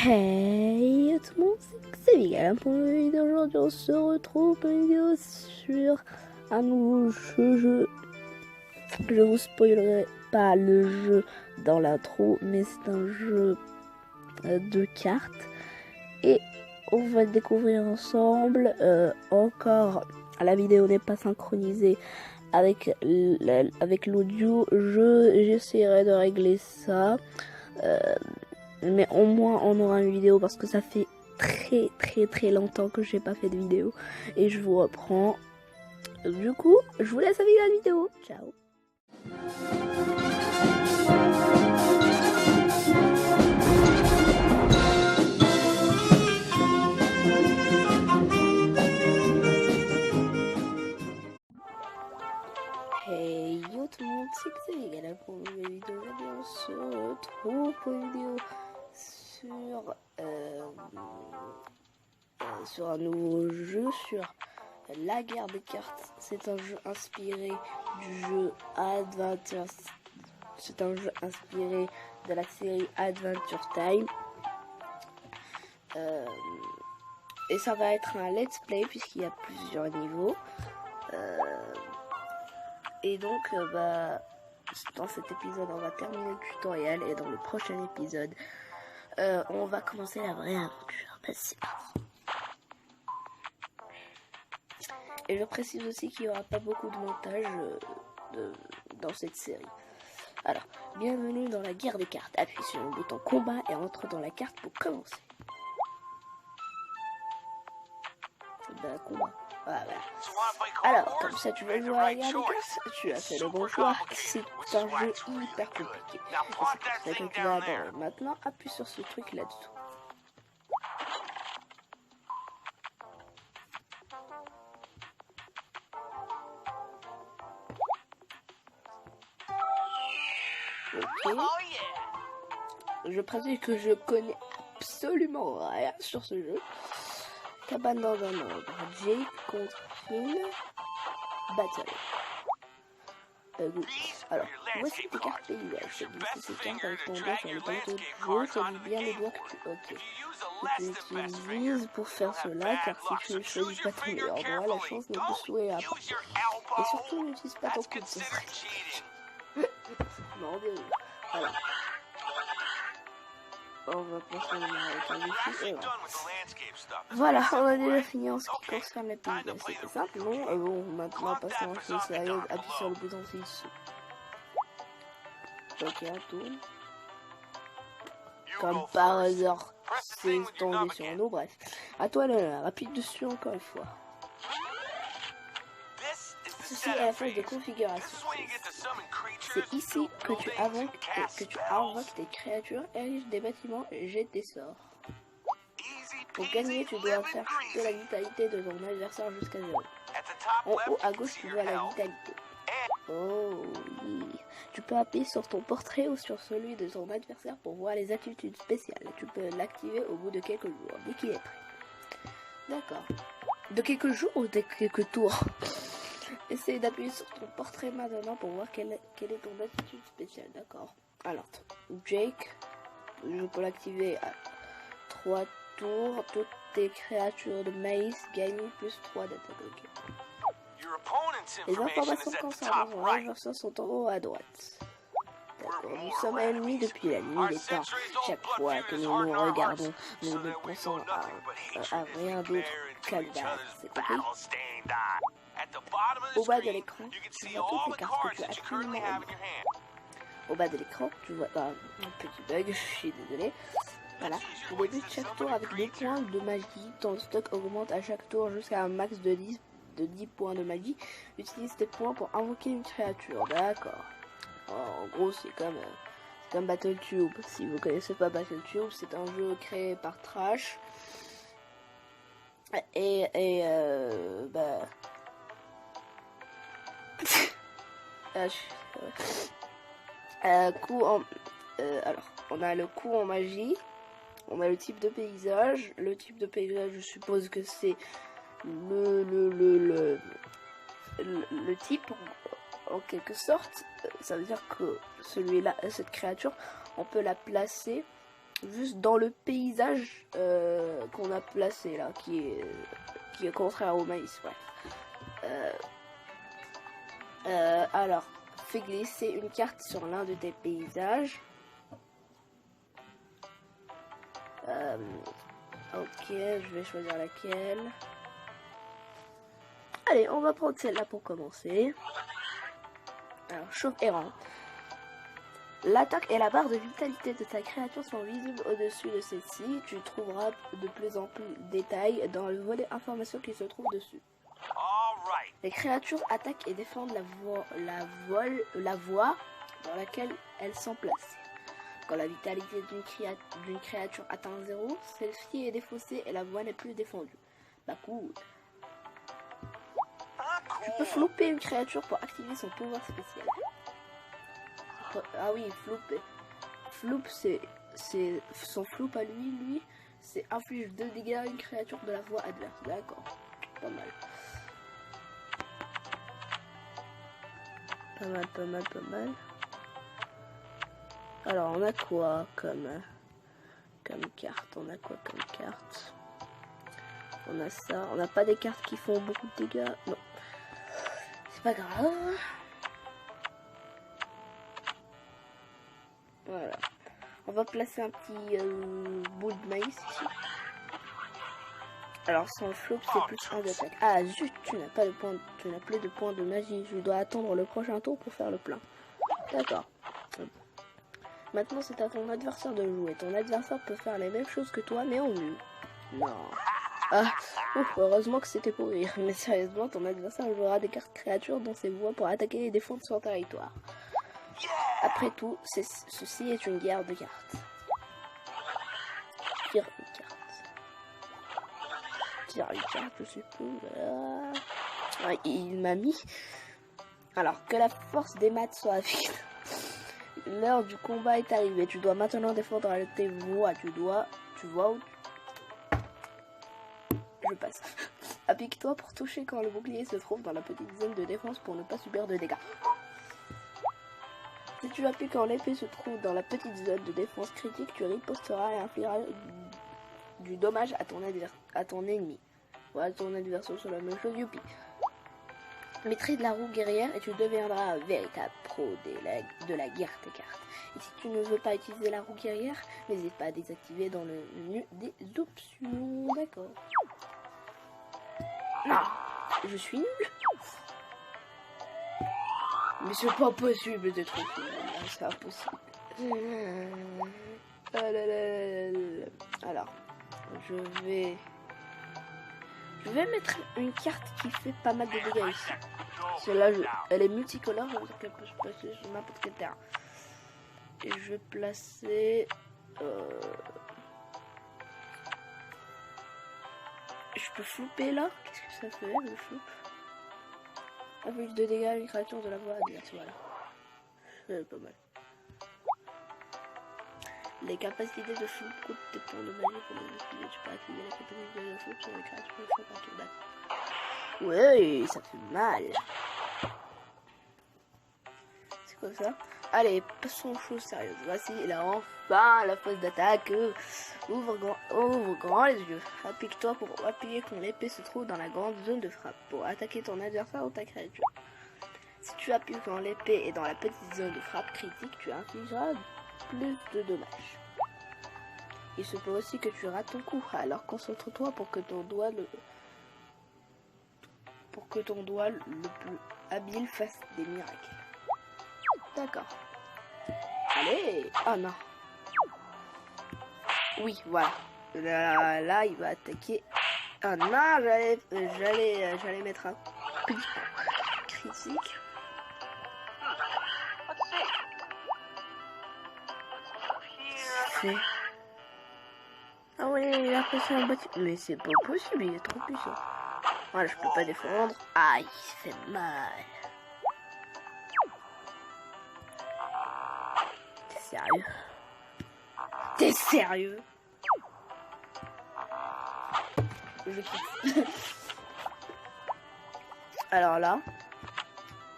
Hey tout le monde, c'est Miguel pour une vidéo d'aujourd'hui. On se retrouve pour une vidéo sur un nouveau jeu. Je vous spoilerai pas le jeu dans l'intro, mais c'est un jeu de cartes et on va le découvrir ensemble. Encore, la vidéo n'est pas synchronisée avec l'audio. J'essaierai de régler ça. Mais au moins on aura une vidéo parce que ça fait très longtemps que j'ai pas fait de vidéo et je vous reprends. Du coup, je vous laisse avec la vidéo. Ciao. Hey yo tout le monde, c'est Xavier pour une nouvelle vidéo. Aujourd'hui on se retrouve pour une vidéo sur un nouveau jeu, sur la guerre des cartes. C'est un jeu inspiré du jeu Adventure. C'est un jeu inspiré de la série Adventure Time. Et ça va être un let's play puisqu'il y a plusieurs niveaux. Et donc, dans cet épisode, on va terminer le tutoriel. Et dans le prochain épisode, on va commencer la vraie aventure. C'est parti. Et je précise aussi qu'il n'y aura pas beaucoup de montage dans cette série. Alors, bienvenue dans la guerre des cartes. Appuie sur le bouton combat et entre dans la carte pour commencer. Combat. Voilà. Alors, comme ça tu vas jouer à la guerre des cartes, tu as fait le bon choix. C'est un jeu hyper compliqué. C'est pour ça que tu vas adorer. Maintenant, appuie sur ce truc là-dessous. Ok. Je précise que je connais absolument rien sur ce jeu. Cabane dans un ordre. Jake contre Finn. Battle. Alors, voici tes cartes paysages. Tu glisses ces cartes avec ton doigt sur le plateau de jeu. Choisis bien les doigts que tu utilises pour faire cela, car si tu ne choisis pas ton meilleur doigt, la chance ne te sourira pas. Et surtout, n'utilise pas ton coude, ce serait... Non, désolé. Alors. On va passer avec un défi et voilà, on a déjà fini en ce qui concerne les paysages. C'était simple, non? Bon, maintenant passons aux choses sérieuses. Appuie sur le bouton ci-dessous. Ok, on tourne. Comme par hasard, c'est tombé sur nous, bref. À toi l'honneur, appuie dessus encore une fois. Ceci est la phase de configuration. C'est ici que tu invoques tes créatures, érige des bâtiments et jette des sorts. Pour gagner, tu dois faire chuter la vitalité de ton adversaire jusqu'à 0. En haut à gauche, tu vois la vitalité. Oh oui. Tu peux appuyer sur ton portrait ou sur celui de ton adversaire pour voir les attitudes spéciales. Tu peux l'activer au bout de quelques jours, dès qu'il est prêt. D'accord. De quelques jours ou de quelques tours? Essaye d'appuyer sur ton portrait maintenant pour voir quelle est ton attitude spéciale. D'accord. Alors, Jake, je peux l'activer à 3 tours. Toutes tes créatures de maïs gagnent plus 3 d'attaque. Okay. Les informations concernant ton adversaire sont en haut à droite. D'accord. Nous sommes ennemis depuis la nuit des temps. Chaque fois que nous nous regardons, nous ne pensons à rien d'autre qu'à le battre. C'est compris? Au bas de l'écran, tu vois toutes les cartes que tu as actuellement en main. Au bas de l'écran, tu vois un petit bug, je suis désolé. Voilà, tu débutes chaque tour avec 2 points de magie. Ton stock augmente à chaque tour jusqu'à un max de 10 points de magie. Utilise tes points pour invoquer une créature. D'accord. En gros, c'est comme Battletube. Si vous connaissez pas Battletube, c'est un jeu créé par Trash. Alors, on a le coup en magie, on a le type de paysage. Le type de paysage, je suppose que c'est le type en quelque sorte. Ça veut dire que celui-là, cette créature, on peut la placer juste dans le paysage qu'on a placé là, qui est contraire au maïs. Ouais. Alors, fais glisser une carte sur l'un de tes paysages. Ok, je vais choisir laquelle. Allez, on va prendre celle-là pour commencer. Alors, chauve errant. L'attaque et la barre de vitalité de ta créature sont visibles au-dessus de celle-ci. Tu trouveras de plus en plus de détails dans le volet information qui se trouve dessus. Les créatures attaquent et défendent la voie dans laquelle elles sont placées. Quand la vitalité d'une créature atteint 0, celle-ci est défaussée et la voie n'est plus défendue. Bah cool. Tu peux flopper une créature pour activer son pouvoir spécial. Ah oui, flopper. Flop, c'est son flop à lui, c'est inflige 2 dégâts à une créature de la voie adverse. D'accord, pas mal. Pas mal. Alors, on a quoi comme carte? On a quoi comme carte? On a ça. On n'a pas des cartes qui font beaucoup de dégâts. Non. C'est pas grave. Voilà. On va placer un petit bout de maïs ici. Alors, sans flop, c'est plus 1 d'attaque. Ah, zut, tu n'as plus de points de magie. Je dois attendre le prochain tour pour faire le plein. D'accord. Maintenant, c'est à ton adversaire de jouer. Ton adversaire peut faire les mêmes choses que toi, mais en mieux. Non. Ah, heureusement que c'était pour rire. Mais sérieusement, ton adversaire jouera des cartes créatures dans ses voies pour attaquer et défendre son territoire. Après tout, ceci est une guerre de cartes. Tire une carte. Tire une carte, je suppose. Ah, il m'a mis. Alors, que la force des maths soit avec. L'heure du combat est arrivée. Tu dois maintenant défendre tes voies. Tu vois où je passe. Applique-toi pour toucher quand le bouclier se trouve dans la petite zone de défense pour ne pas subir de dégâts. Si tu appuies quand l'épée se trouve dans la petite zone de défense critique, tu riposteras et infligeras du dommage à ton ennemi. Voilà, ton adversaire sur la même chose, youpi. Maîtrise la roue guerrière et tu deviendras un véritable pro de la guerre des cartes. Et si tu ne veux pas utiliser la roue guerrière, n'hésite pas à désactiver dans le menu des options. D'accord. Non, je suis nul. Mais c'est pas possible d'être nul, c'est impossible. Alors, je vais mettre une carte qui fait pas mal de dégâts ici. Celle-là, elle est multicolore, donc elle peut se placer sur n'importe quel terrain. Et je vais placer... Je peux flopper là? Qu'est-ce que ça fait, le flop? Avec de dégâts à une créature de la voie adverse, voilà. C'est pas mal. Les capacités de flop coûtent des points de magie pour les utiliser. Tu peux activer la capacité de flop sur les créatures de flop par tour d'attaque. Ouais, ça fait mal. C'est quoi ça? Allez, passons aux choses sérieuses. Voici là enfin la phase d'attaque. Ouvre grand les yeux. Applique-toi pour appuyer quand l'épée se trouve dans la grande zone de frappe pour attaquer ton adversaire ou ta créature. Si tu appuies quand l'épée est dans la petite zone de frappe critique, tu infligeras plus de dommages. Il se peut aussi que tu rates ton coup, alors concentre-toi pour que ton doigt le plus habile fasse des miracles. D'accord. Allez. Oh non. Oui, voilà. Là, il va attaquer. Ah non, j'allais mettre un petit coup critique. Ah oui, il a passé un bâtiment. Mais c'est pas possible, il est trop puissant. Voilà, je peux pas défendre. Aïe, il fait mal. T'es sérieux? T'es sérieux? Je quitte. Alors là,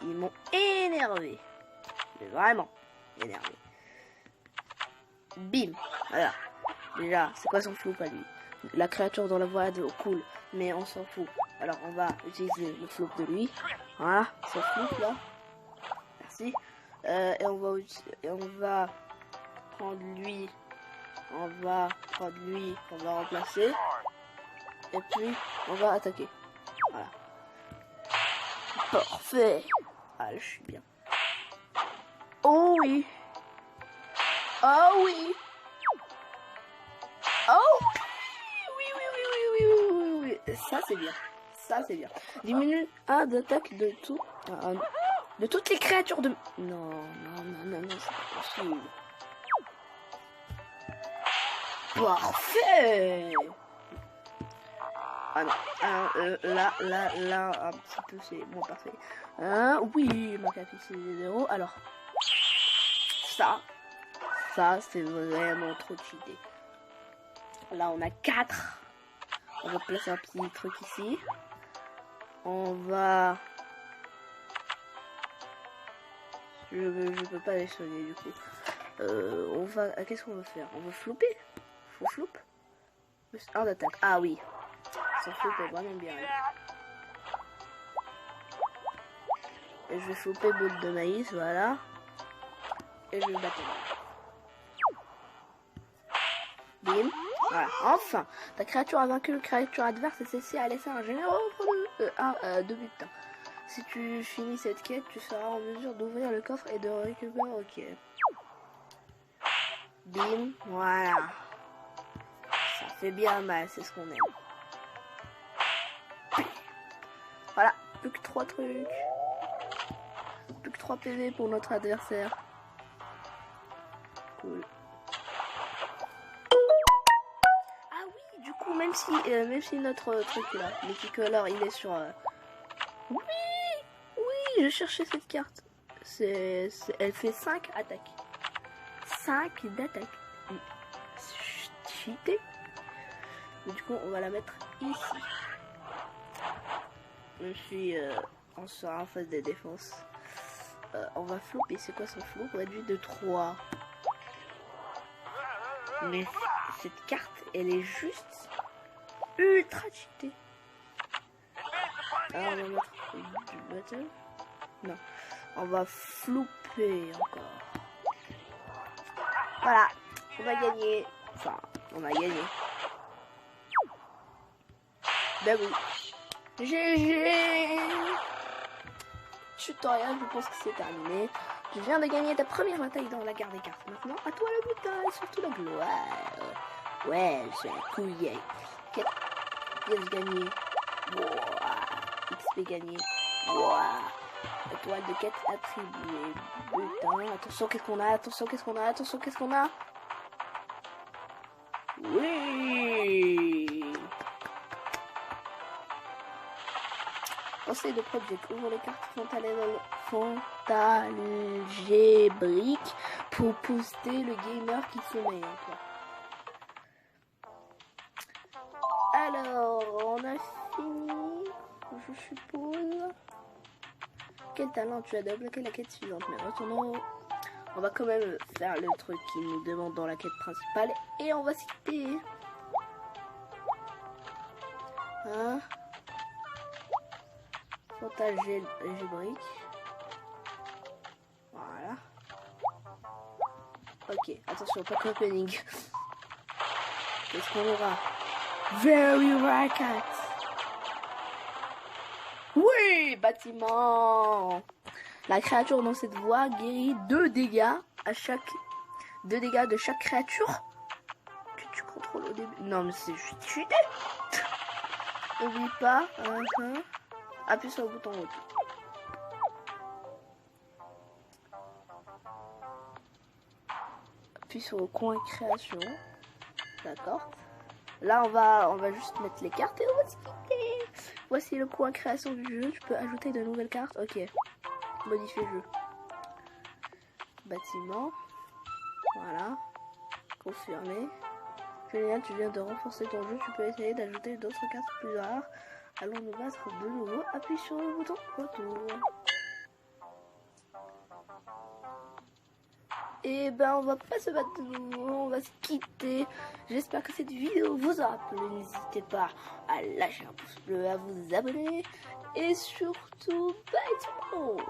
ils m'ont énervé. Mais vraiment énervé. Bim. Voilà. Déjà, c'est quoi son flou à lui? La créature dans la voie, cool, mais on s'en fout. Alors on va utiliser le flop de lui. Voilà, son flop là. Merci. Et on va prendre lui. On va remplacer. Et puis on va attaquer. Voilà. Parfait. Ah, je suis bien. Oh oui. Oh oui. Oh oui. Ça c'est bien. Ça c'est bien. Diminue 1 d'attaque de tout. De toutes les créatures de... Non, c'est pas possible. Parfait. Ah non. Là, un petit peu, c'est moins parfait. Oui, ma capacité c'est 0. Alors, ça c'est vraiment trop cheaté. Là, on a 4. On va placer un petit truc ici. On va... Je peux pas les soigner du coup. On va... Qu'est-ce qu'on va faire? On va flopper. Faut flop. Un d'attaque. Ah oui. Ça flop est vraiment bien. Et je vais flopper boule de maïs, voilà. Et je vais battre. Bim. Voilà, enfin. Ta créature a vaincu une créature adverse et celle-ci a laissé un généreux de butin. Si tu finis cette quête, tu seras en mesure d'ouvrir le coffre et de récupérer. Ok. Bim. Voilà. Ça fait bien mal, c'est ce qu'on aime. Voilà. Plus que 3 trucs. Plus que 3 PV pour notre adversaire. Cool. Ah oui, du coup, même si notre truc là, Multicolor, il est sur... Oui, je cherchais cette carte. Elle fait 5 attaques. 5 d'attaque. Cheaté. Du coup, on va la mettre ici. Je suis en phase de défense. On va flopper. C'est quoi son flop? Réduit de 3. Mais cette carte, elle est juste ultra cheatée. Alors, on va mettre du battle. Non. On va flopper encore. Voilà. On va gagner. Enfin, on a gagné. Ben oui. GG. Tutoriel, je pense que c'est terminé. Tu viens de gagner ta première bataille dans la guerre des cartes. Maintenant, à toi le butin et surtout la gloire. Ouais, c'est un couillet. Pièce gagnée. Wow. XP gagné. Wow. Étoile de quête attribuée. Butin. Attention, qu'est-ce qu'on a? Attention, qu'est-ce qu'on a? Oui. Conseil de project. Ouvre les cartes algébriques pour booster le gamer qui sommeille en toi. Alors, on a fini, je suppose. Quel talent tu as débloqué la quête suivante? Mais retournons. On va quand même faire le truc qu'il nous demande dans la quête principale. Et on va citer. Hein? Fontaine algébrique. Voilà. Ok, attention, pas de opening. Qu'est-ce qu'on aura? Very rare cat. Oui, bâtiment. La créature dans cette voie guérit 2 dégâts à chaque 2 dégâts de chaque créature que tu contrôles au début. Non mais c'est juste cheaté. N'oublie pas. Appuie sur le bouton rouge. Appuie sur le coin création. D'accord. Là on va juste mettre les cartes et on va se quitter. Voici le coin création du jeu. Tu peux ajouter de nouvelles cartes. Ok. Modifier jeu. Bâtiment. Voilà. Confirmer. Génial, tu viens de renforcer ton jeu. Tu peux essayer d'ajouter d'autres cartes plus rares. Allons nous battre de nouveau. Appuie sur le bouton retour. Et ben on va pas se battre de nouveau, on va se quitter. J'espère que cette vidéo vous aura plu. N'hésitez pas à lâcher un pouce bleu, à vous abonner. Et surtout, bye tout le monde.